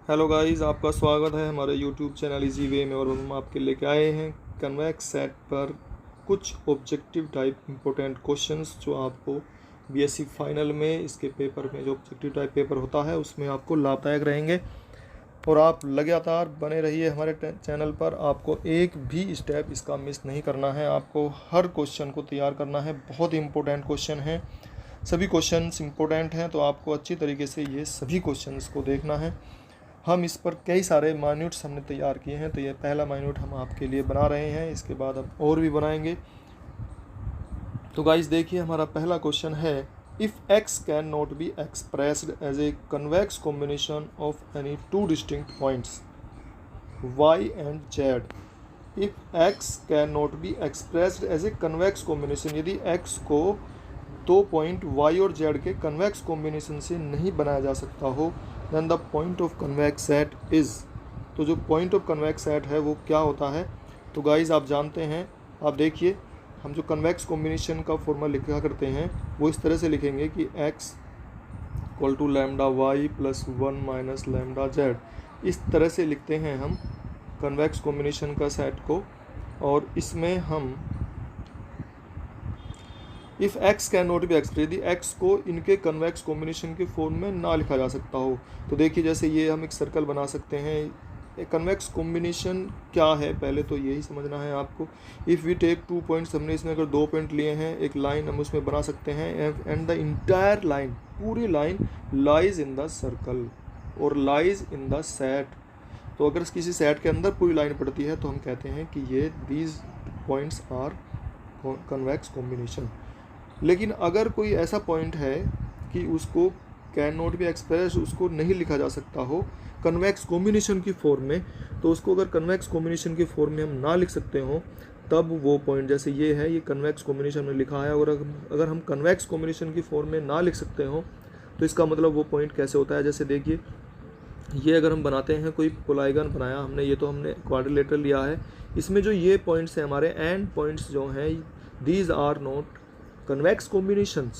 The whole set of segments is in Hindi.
हेलो गाइस, आपका स्वागत है हमारे यूट्यूब चैनल इजी वे में। और हम आपके लेके आए हैं कन्वेक्स सेट पर कुछ ऑब्जेक्टिव टाइप इंपॉर्टेंट क्वेश्चंस जो आपको बीएससी फाइनल में इसके पेपर में जो ऑब्जेक्टिव टाइप पेपर होता है उसमें आपको लाभदायक रहेंगे। और आप लगातार बने रहिए हमारे चैनल पर। आपको एक भी स्टेप इसका मिस नहीं करना है, आपको हर क्वेश्चन को तैयार करना है। बहुत इंपॉर्टेंट क्वेश्चन हैं, सभी क्वेश्चंस इंपॉर्टेंट हैं, तो आपको अच्छी तरीके से ये सभी क्वेश्चंस को देखना है। हम इस पर कई सारे माइन्यूट्स हमने तैयार किए हैं, तो ये पहला माइन्यूट हम आपके लिए बना रहे हैं, इसके बाद हम और भी बनाएंगे। तो गाइस देखिए, हमारा पहला क्वेश्चन है, if x can not be expressed as a convex combination of any two distinct points y and z। If x can not be expressed as a convex combination, यदि x को दो पॉइंट y और z के कन्वेक्स कॉम्बिनेशन से नहीं बनाया जा सकता हो, then the point of convex set is. तो जो पॉइंट ऑफ कन्वेक्स सेट है वो क्या होता है? तो गाइस आप जानते हैं, आप देखिए, हम जो कन्वेक्स कॉम्बिनेशन का फॉर्मूला लिखा करते हैं वो इस तरह से लिखेंगे कि x equal to lambda y plus 1 minus lambda z. इस तरह से लिखते हैं हम कन्वेक्स कॉम्बिनेशन का सेट को। और इसमें हम if x can not be express, यदि x को इनके कन्वेक्स कॉम्बिनेशन के फॉर्म में ना लिखा जा सकता हो, तो देखिए जैसे ये हम एक सर्कल बना सकते हैं। कन्वेक्स कॉम्बिनेशन क्या है पहले तो यही समझना है आपको। इफ़ वी टेक 2 पॉइंट्स, हमने इसमें अगर 2 पॉइंट लिए हैं, एक लाइन हम उसमें बना सकते हैं, एंड द इंटायर लाइन, पूरी line lies in the circle और लाइज इन द सेट। तो अगर किसी सेट के अंदर पूरी लाइन पड़ती है तो हम कहते हैं कि ये these points are convex combination. लेकिन अगर कोई ऐसा पॉइंट है कि उसको कैन नॉट बी एक्सप्रेस, उसको नहीं लिखा जा सकता हो कन्वेक्स कॉम्बिनेशन की फॉर्म में, तो उसको अगर कन्वेक्स कॉम्बिनेशन की फॉर्म में हम ना लिख सकते हो, तब वो पॉइंट, जैसे ये है, ये कन्वेक्स कॉम्बिनेशन में लिखा है, और अगर हम कन्वेक्स कॉम्बिनेशन की फॉर्म में ना लिख सकते हो तो इसका मतलब वो पॉइंट कैसे होता है। जैसे देखिए, ये अगर हम बनाते हैं, कोई पोलाइगन बनाया हमने, ये तो हमने क्वाड्रिलेटरल लिया है, इसमें जो ये पॉइंट्स हैं हमारे एंड पॉइंट्स जो हैं, these are not convex combinations,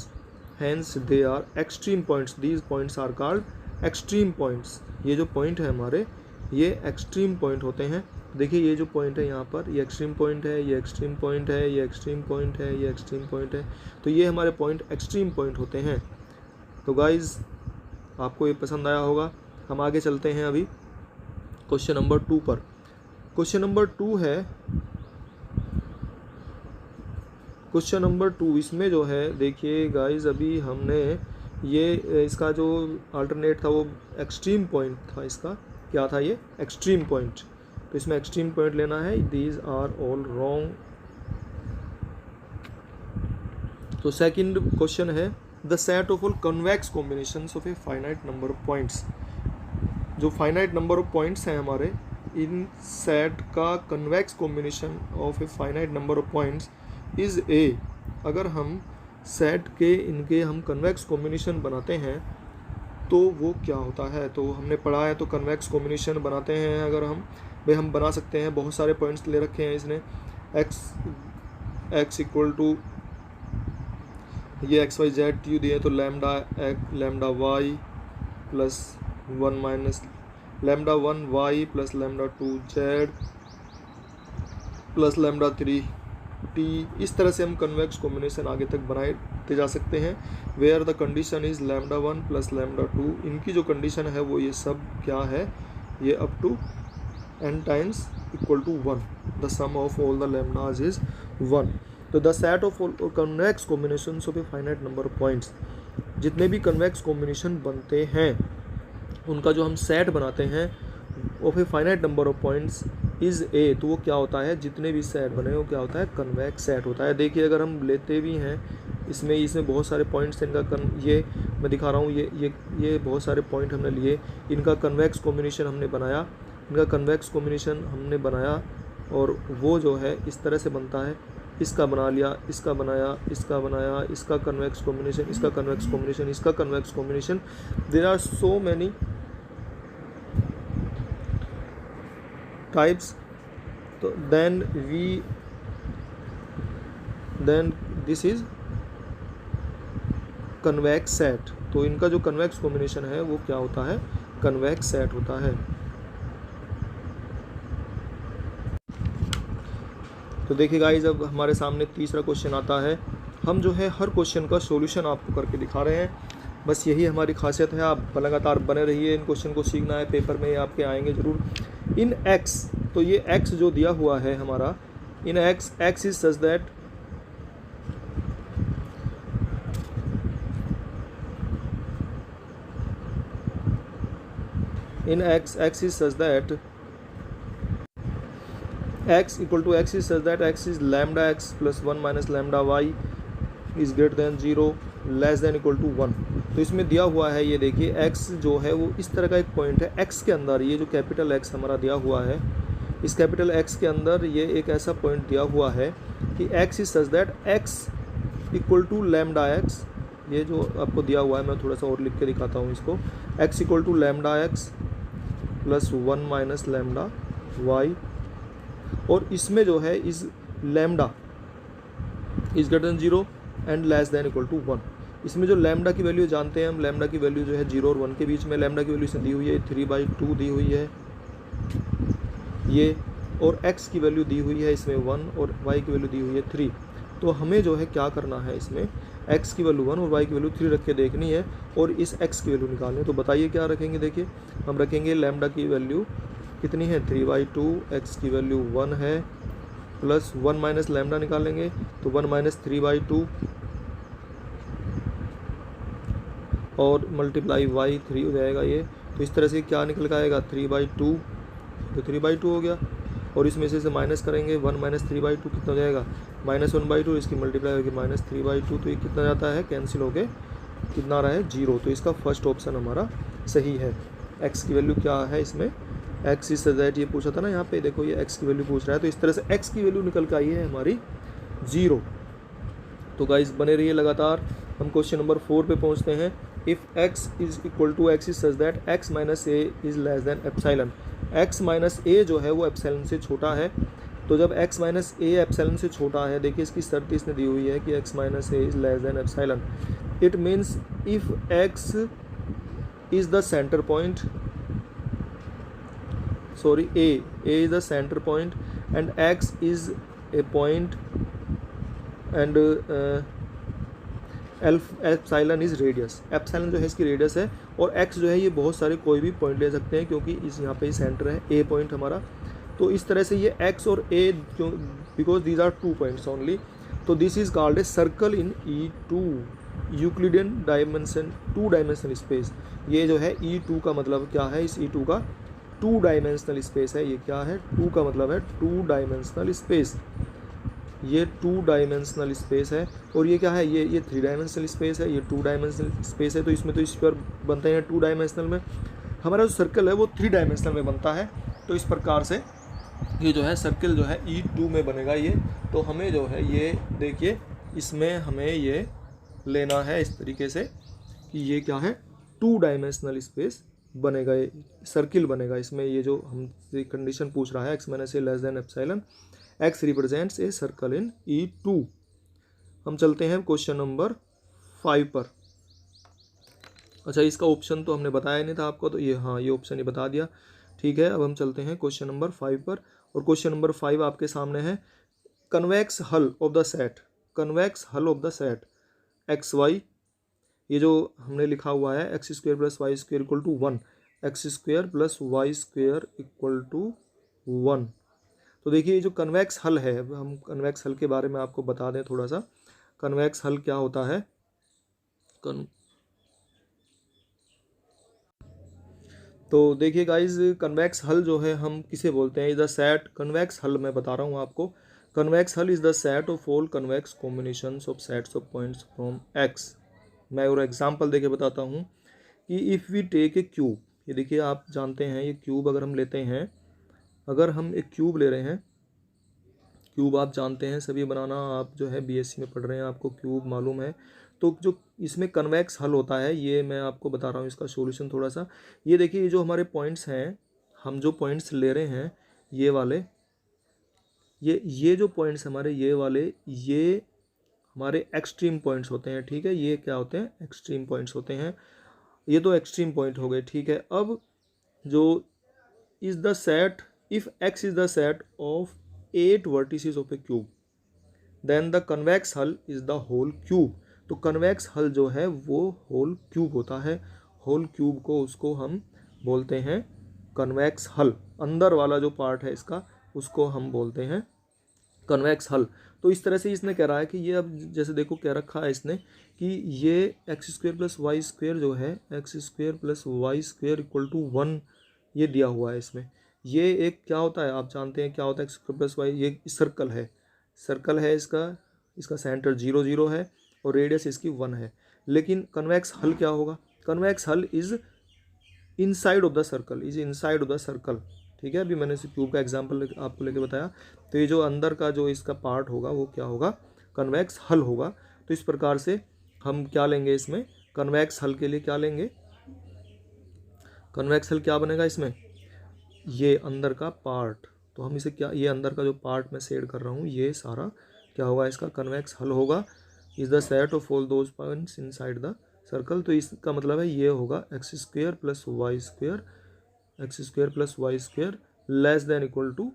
hence they are extreme points, these points are called extreme points। ये जो पॉइंट है हमारे, ये एक्सट्रीम पॉइंट होते हैं। देखिए ये जो पॉइंट है यहाँ पर, ये एक्सट्रीम पॉइंट है, ये एक्सट्रीम पॉइंट है, ये एक्सट्रीम पॉइंट है, ये एक्सट्रीम पॉइंट है, तो ये हमारे पॉइंट एक्सट्रीम पॉइंट होते हैं। तो गाइज आपको ये पसंद आया होगा। हम आगे चलते हैं अभी क्वेश्चन नंबर 2 पर। क्वेश्चन नंबर 2 है, क्वेश्चन नंबर 2, इसमें जो है देखिए गाइस, अभी हमने ये इसका जो अल्टरनेट था वो एक्सट्रीम पॉइंट था। इसका क्या था? ये एक्सट्रीम पॉइंट। तो इसमें एक्सट्रीम पॉइंट लेना है, दीज आर ऑल रॉन्ग। तो सेकंड क्वेश्चन है, the set of all convex combinations of a finite number of points. जो फाइनाइट नंबर ऑफ पॉइंट्स हैं हमारे, इन सेट का convex combination of a finite number of points is a. अगर हम सेट के इनके हम कन्वेक्स कॉम्बिनेशन बनाते हैं तो वो क्या होता है? तो हमने पढ़ा है, तो कन्वेक्स कॉम्बिनेशन बनाते हैं अगर हम बना सकते हैं। बहुत सारे पॉइंट्स ले रखे हैं इसने, एक्स इक्वल टू, ये एक्स वाई जेड यू दिए, तो lambda y plus 1 minus lambda 1 y plus lambda 2 z plus lambda 3 t. इस तरह से हम कन्वेक्स कॉम्बिनेशन आगे तक बनाते जा सकते हैं, where the condition is lambda 1 plus lambda 2। इनकी जो कंडीशन है वो ये सब क्या है, ये up to n times equal to 1, the sum of all the lambdas is 1। तो the set of all convex combination of a finite number of points, जितने भी कन्वेक्स कॉम्बिनेशन बनते हैं उनका जो हम सेट बनाते हैं of a finite number of points is a. तो वो क्या होता है, जितने भी सेट बने वो क्या होता है, कन्वेक्स सेट होता है। देखिए अगर हम लेते भी हैं, इसमें बहुत सारे पॉइंट्स हैं, इनका ये मैं दिखा रहा हूँ, ये बहुत सारे पॉइंट हमने लिए, इनका कन्वेक्स कॉम्बिनेशन हमने बनाया, इनका कन्वेक्स कॉम्बिनेशन हमने बनाया, और वो जो है इस तरह से बनता है, इसका बना लिया, इसका बनाया, इसका बनाया, इसका कन्वेक्स कॉम्बिनेशन, इसका कन्वेक्स कॉम्बिनेशन, इसका convex combination. There are so many types। तो then this is convex set। तो इनका जो कन्वेक्स कॉम्बिनेशन है वो क्या होता है, कन्वेक्स सेट होता है। तो देखिए गाइस, अब हमारे सामने तीसरा क्वेश्चन आता है। हम जो है हर क्वेश्चन का सॉल्यूशन आपको करके दिखा रहे हैं, बस यही हमारी खासियत है। आप लगातार बने रहिए, इन क्वेश्चन को सीखना है, पेपर में ये आपके आएंगे ज़रूर। इन एक्स, तो ये एक्स जो दिया हुआ है हमारा, in X is such that in x is such that x equal to x is such that x is lambda x plus 1 minus lambda y is greater than 0 less than equal to 1। तो इसमें दिया हुआ है, ये देखिए x जो है वो इस तरह का एक पॉइंट है, x के अंदर ये जो कैपिटल x हमारा दिया हुआ है, इस कैपिटल x के अंदर ये एक ऐसा पॉइंट दिया हुआ है कि x is such that x equal to lambda x। ये जो आपको दिया हुआ है, मैं थोड़ा सा और लिख के दिखाता हूँ इसको। x equal to lambda x plus 1 minus lambda y, और इसमें जो है इस lambda is greater than 0 and less than equal to 1। इसमें जो लैम्डा की वैल्यू जानते हैं हम, लैम्डा की वैल्यू जो है 0 और 1 के बीच में लैम्डा की वैल्यू से दी हुई है 3/2 दी हुई है ये, और x की वैल्यू दी हुई है इसमें 1 और y की वैल्यू दी हुई है 3। तो हमें जो है क्या करना है, इसमें x की वैल्यू 1 और y की वैल्यू 3 रख के देखनी है और इस x की वैल्यू निकालनी है। तो बताइए क्या रखेंगे। देखिए हम रखेंगे लैम्डा की वैल्यू कितनी है 3/2, x की वैल्यू 1 है, प्लस 1 माइनस लैम्डा निकालेंगे तो 1 माइनस 3/2 और मल्टीप्लाई y 3 हो जाएगा ये। तो इस तरह से क्या निकल के आएगा 3/2, तो 3/2 हो गया, और इसमें से माइनस करेंगे 1 माइनस 3/2 कितना हो जाएगा -1/2, इसकी मल्टीप्लाई होगी -3/2, तो ये कितना जाता है कैंसिल होके कितना रहा है 0। तो इसका फर्स्ट ऑप्शन हमारा सही है। x की वैल्यू क्या है इसमें, x इज सच दैट, ये पूछा था ना यहाँ पे, देखो ये x की वैल्यू पूछ रहा है, तो इस तरह से x की वैल्यू निकल के आई है हमारी 0। तो गाइस बने रहिए लगातार, हम क्वेश्चन नंबर 4 पे पहुँचते हैं। If x is equal to x is such that x minus a is less than epsilon, x minus a जो है वो एप्सिलॉन से छोटा है। तो जब x माइनस ए एप्सिलॉन से छोटा है, देखिए इसकी शर्त इसने दी हुई है कि x minus a is less than epsilon. It means if x is the centre point, sorry a is the center point and x is a point and epsilon is radius, epsilon जो है इसकी रेडियस है, और x जो है ये बहुत सारे कोई भी पॉइंट ले सकते हैं क्योंकि इस यहाँ पे सेंटर है a पॉइंट हमारा। तो इस तरह से ये x और a क्यों, because these are 2 points only, तो this is called a circle in E2 Euclidean dimension 2 dimensional space. ये जो है E2 का मतलब क्या है, इस E2 का 2 डायमेंशनल स्पेस है। ये क्या है, 2 का मतलब है 2 डायमेंशनल स्पेस, ये 2 डायमेंशनल स्पेस है। और ये क्या है, ये 3 डायमेंशनल स्पेस है, ये 2 डायमेंशनल स्पेस है। तो इसमें तो स्क्वायर बनते हैं 2 डायमेंशनल में, हमारा जो सर्कल है वो 3 डायमेंशनल में बनता है। तो इस प्रकार से ये जो है सर्कल जो है E2 में बनेगा ये। तो हमें जो है ये देखिए, इसमें हमें ये लेना है इस तरीके से कि ये क्या है 2 डायमेंशनल स्पेस बनेगा, ये सर्किल बनेगा। इसमें ये जो हमसे कंडीशन पूछ रहा है x minus A less than epsilon, x represents A circle in E2। हम चलते हैं क्वेश्चन नंबर 5 पर। अच्छा, इसका ऑप्शन तो हमने बताया नहीं था आपको, तो ये हाँ ये ऑप्शन ही बता दिया, ठीक है। अब हम चलते हैं क्वेश्चन नंबर 5 पर, और क्वेश्चन नंबर 5 आपके सामने है convex hull of the set, convex hull of the set x y, ये जो हमने लिखा हुआ है x square plus y square equal to 1, x square plus y square equal to 1। तो देखिए ये जो कन्वेक्स हल है, हम कन्वेक्स हल के बारे में आपको बता दें थोड़ा सा, कन्वेक्स हल क्या होता है। तो देखिए गाइज, कन्वेक्स हल जो है हम किसे बोलते हैं, इज द सेट, कन्वेक्स हल मैं बता रहा हूँ आपको, convex hull is the set of all convex combinations of sets of points from x. मैं और एग्जांपल देके बताता हूँ कि if we take a cube, ये देखिए आप जानते हैं ये क्यूब अगर हम लेते हैं, अगर हम एक क्यूब ले रहे हैं, क्यूब आप जानते हैं सभी बनाना, आप जो है बीएससी में पढ़ रहे हैं, आपको क्यूब मालूम है। तो जो इसमें कन्वेक्स हल होता है, ये मैं आपको बता रहा हूँ इसका सॉल्यूशन थोड़ा सा। ये देखिए ये जो हमारे पॉइंट्स हैं, हम जो पॉइंट्स ले रहे हैं ये वाले, ये जो पॉइंट्स हमारे ये वाले, ये हमारे एक्सट्रीम पॉइंट्स होते हैं, ठीक है। ये क्या होते हैं, एक्सट्रीम पॉइंट्स होते हैं। ये तो एक्सट्रीम पॉइंट हो गए, ठीक है। अब जो is the set, if x is the set of 8 vertices of a cube, then the convex hull is the whole cube. तो कन्वेक्स हल जो है वो होल क्यूब होता है। होल क्यूब को उसको हम बोलते हैं कन्वेक्स हल। अंदर वाला जो पार्ट है इसका उसको हम बोलते हैं कन्वेक्स हल। तो इस तरह से इसने कह रहा है कि ये, अब जैसे देखो क्या रखा है इसने कि ये x square plus y square जो है, x square plus y square equal to 1 ये दिया हुआ है इसमें। ये एक क्या होता है, आप जानते हैं क्या होता है एक्स स्क्वेयर प्लस वाई, ये सर्कल है। सर्कल है इसका, इसका सेंटर 0 0 है और रेडियस इसकी 1 है। लेकिन कन्वेक्स हल क्या होगा, convex hull is inside of the circle, is inside of the circle. ठीक है, अभी मैंने इस क्यूब का एग्जांपल आपको लेके बताया। तो ये जो अंदर का जो इसका पार्ट होगा वो क्या होगा, कन्वेक्स हल होगा। तो इस प्रकार से हम क्या लेंगे इसमें, कन्वेक्स हल के लिए क्या लेंगे, कन्वेक्स हल क्या बनेगा इसमें, ये अंदर का पार्ट। तो हम इसे क्या, ये अंदर का जो पार्ट मैं शेड कर रहा हूँ ये सारा क्या होगा, इसका कन्वेक्स हल होगा। Is the set of all those points inside the circle. तो इसका मतलब है ये होगा x square plus y square, x square plus y square less than equal to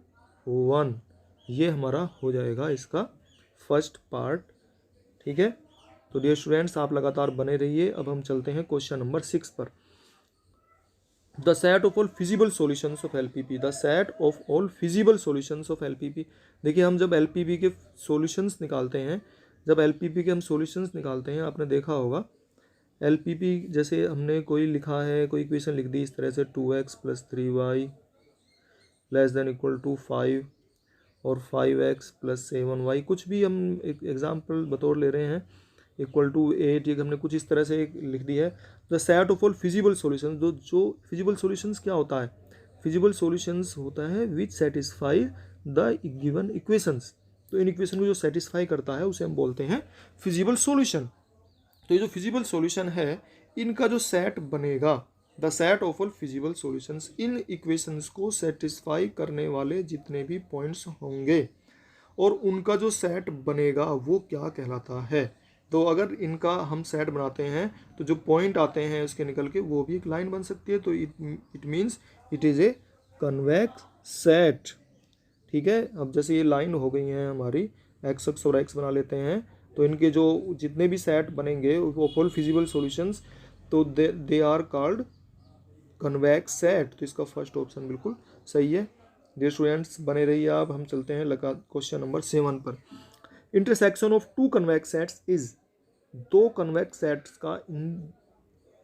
1। ये हमारा हो जाएगा इसका फर्स्ट पार्ट। ठीक है, तो डियर स्टूडेंट्स आप लगातार बने रहिए। अब हम चलते हैं क्वेश्चन नंबर 6 पर। The set of all feasible solutions of LPP, the set of all feasible solutions of LPP. देखिए हम जब एलपीपी के सॉल्यूशंस निकालते हैं, जब एलपीपी के हम सॉल्यूशंस निकालते हैं, आपने देखा होगा एलपीपी जैसे हमने कोई लिखा है, कोई इक्वेशन लिख दी इस तरह से 2x plus 3y less than equal to 5 और 5x प्लस 7y, कुछ भी हम एक एग्जाम्पल बतौर ले रहे हैं, इक्वल टू 8, ये हमने कुछ इस तरह से लिख दी है। The set of all feasible solutions, जो फिजिबल सॉल्यूशंस क्या होता है, फिजिबल सॉल्यूशंस होता है विच सेटिस्फाई द गिवन इक्वेशंस। तो इन इक्वेशन को जो सेटिस्फाई करता है उसे हम बोलते हैं फिजिबल सॉल्यूशन। तो ये जो फिजिबल सॉल्यूशन है इनका जो सेट बनेगा, the set of all feasible solutions, in equations को सेटिस्फाई करने वाले जितने भी पॉइंट्स होंगे और उनका जो सेट बनेगा वो क्या कहलाता है। तो अगर इनका हम सेट बनाते हैं तो जो पॉइंट आते हैं उसके निकल के वो भी एक लाइन बन सकती है। तो it means it is a convex set. ठीक है, अब जैसे ये लाइन हो गई हैं हमारी, एक्स एक्स और एक्स बना लेते हैं, तो इनके जो जितने भी सेट बनेंगे वो फुल फिजिबल सॉल्यूशंस, तो they are called convex set. तो इसका फर्स्ट ऑप्शन बिल्कुल सही है। डियर स्टूडेंट्स बने रहिए आप। हम चलते हैं लगा क्वेश्चन नंबर 7 पर। Intersection of two convex sets is, दो कन्वेक्स सेट्स का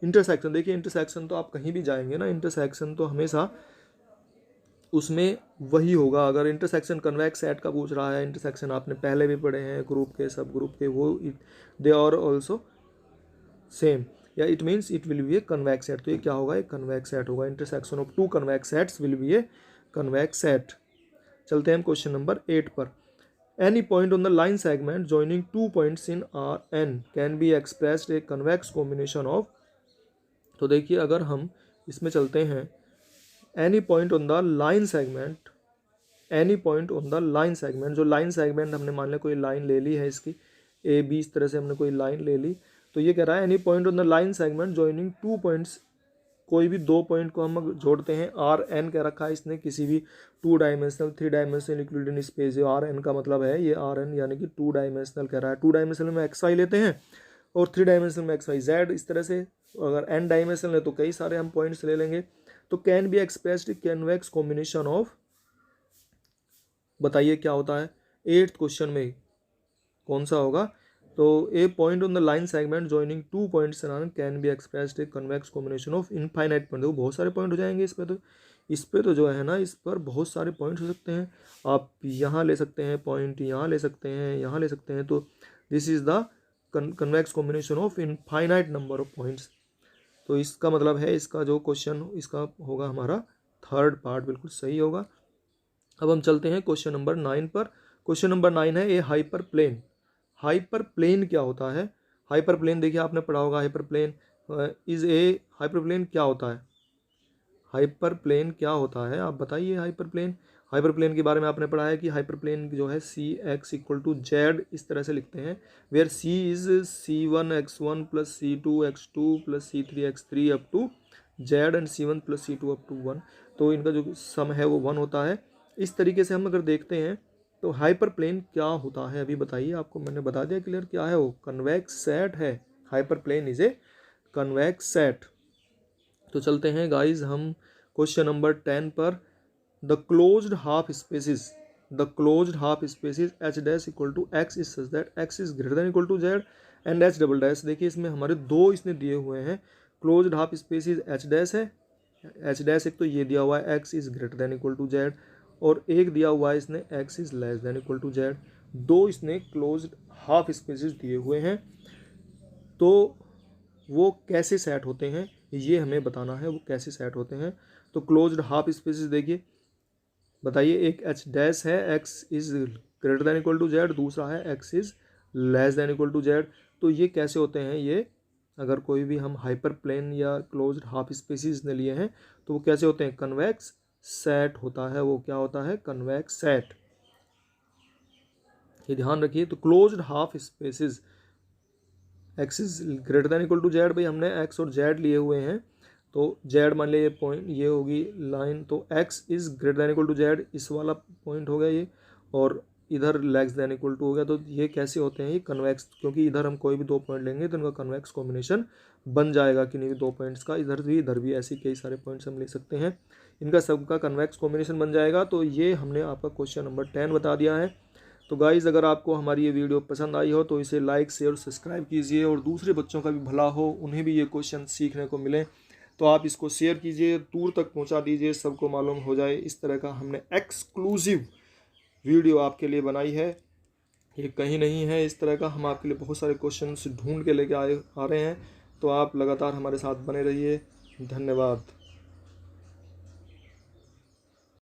इंटरसेक्शन। देखिए इंटरसेक्शन तो आप कहीं भी जाएंगे ना, इंटरसेक्शन तो हमेशा उसमें वही होगा। अगर इंटरसेक्शन कन्वेक्स सेट का पूछ रहा है, इंटरसेक्शन आपने पहले भी पढ़े हैं ग्रुप के, सब ग्रुप के, वो दे आर ऑल्सो सेम, या it means it will be a convex set. तो ये क्या होगा, एक कन्वेक्स सेट होगा। Intersection of two convex sets will be a convex set. चलते हैं क्वेश्चन नंबर 8 पर। Any point on the line segment joining two points in R n can be expressed a convex combination of. तो देखिए अगर हम इसमें चलते हैं, any point on the line segment, any point on the line segment, जो लाइन सेगमेंट हमने मान लिया कोई लाइन ले ली है इसकी ए बी, इस तरह से हमने कोई लाइन ले ली। तो ये कह रहा है any point on the line segment joining two points, कोई भी दो पॉइंट को हम जोड़ते हैं, आर एन कह रखा है इसने, किसी भी 2 डायमेंशनल 3 डायमेंशनल यूक्लिडियन स्पेस, जो आर एन का मतलब है ये आर एन यानी कि 2 डायमेंशनल कह रहा है। 2 डायमेंशनल में एक्स वाई लेते हैं और 3 डायमेंशनल में एक्स वाई जेड, इस तरह से। अगर एन डायमेंशनल है तो कई सारे हम पॉइंट्स ले लेंगे। तो can be expressed convex combination of, बताइए क्या होता है 8th क्वेश्चन में कौन सा होगा। तो a point on the line segment joining two points can be expressed a convex combination of infinite point. देखो बहुत सारे पॉइंट हो जाएंगे इस पे तो जो है ना, इस पर बहुत सारे पॉइंट हो सकते हैं। आप यहाँ ले सकते हैं पॉइंट, यहाँ ले सकते हैं, यहाँ ले सकते हैं। तो this is the convex combination of infinite number of points. तो इसका मतलब है इसका जो क्वेश्चन इसका होगा हमारा थर्ड पार्ट बिल्कुल सही होगा। अब हम चलते हैं क्वेश्चन नंबर 9 पर। क्वेश्चन नंबर 9 है a hyperplane. Hyperplane क्या होता है, हाइपर प्लेन देखिए आपने पढ़ा होगा, hyperplane is a, hyperplane क्या होता है, हाइपर प्लेन क्या होता है आप बताइए। हाइपर प्लेन, हाइपर प्लेन के बारे में आपने पढ़ा है कि हाइपर प्लेन जो है c x equal to z इस तरह से लिखते हैं, where c is C1 x1 plus C2 x2 plus C3 x3 up to z and C1 plus C2 up to 1, तो इनका जो सम है वो 1 होता है। इस तरीके से हम अगर देखते हैं तो हाइपर प्लेन क्या होता है अभी बताइए, आपको मैंने बता दिया क्लियर क्या है वो, कन्वेक्स सेट है। Hyperplane is a convex set. तो चलते हैं गाइज हम क्वेश्चन नंबर 10 पर। The closed half spaces, the closed half spaces H dash equal to x is such that x is greater than equal to z and H double dash. देखिए इसमें हमारे दो इसने दिए हुए हैं, closed half spaces H dash है, एच डैश एक तो ये दिया हुआ है x is greater than equal to z, और एक दिया हुआ है इसने x is less than equal to z. दो इसने क्लोज्ड हाफ स्पेसिस दिए हुए हैं, तो वो कैसे सेट होते हैं ये हमें बताना है, वो कैसे सेट होते हैं। तो क्लोज्ड हाफ स्पेसिस देखिए बताइए, एक एच डैश है x is greater than equal to z, दूसरा है x is less than equal to z. तो ये कैसे होते हैं, ये अगर कोई भी हम हाइपर प्लेन या क्लोज्ड हाफ स्पेसिस ने लिए हैं तो वो कैसे होते हैं, कन्वेक्स सेट होता है। वो क्या होता है, कन्वेक्स सेट, ये ध्यान रखिए। तो closed half spaces x is greater than equal to z, भाई हमने एक्स और जेड लिए हुए हैं, तो जेड मान लिया ये पॉइंट, ये होगी लाइन, तो x is greater than equal to z इस वाला पॉइंट हो गया ये, और इधर लेस देन इक्वल टू हो गया। तो ये कैसे होते हैं, ये कन्वेक्स, क्योंकि इधर हम कोई भी दो पॉइंट लेंगे तो इनका कन्वेक्स कॉम्बिनेशन बन जाएगा किन्हीं भी दो पॉइंट्स का, इधर भी ऐसे कई सारे पॉइंट्स हम ले सकते हैं, इनका सबका कन्वेक्स कॉम्बिनेशन बन जाएगा। तो ये हमने आपका क्वेश्चन नंबर 10 बता दिया है। तो गाइज़ अगर आपको हमारी ये वीडियो पसंद आई हो तो इसे लाइक शेयर सब्सक्राइब कीजिए, और दूसरे बच्चों का भी भला हो, उन्हें भी ये क्वेश्चन सीखने को मिले, तो आप इसको शेयर कीजिए, दूर तक पहुंचा दीजिए, सबको मालूम हो जाए। इस तरह का हमने एक्सक्लूसिव वीडियो आपके लिए बनाई है, ये कहीं नहीं है। इस तरह का हम आपके लिए बहुत सारे क्वेश्चन ढूंढ के लेके आ रहे हैं, तो आप लगातार हमारे साथ बने रहिए। धन्यवाद।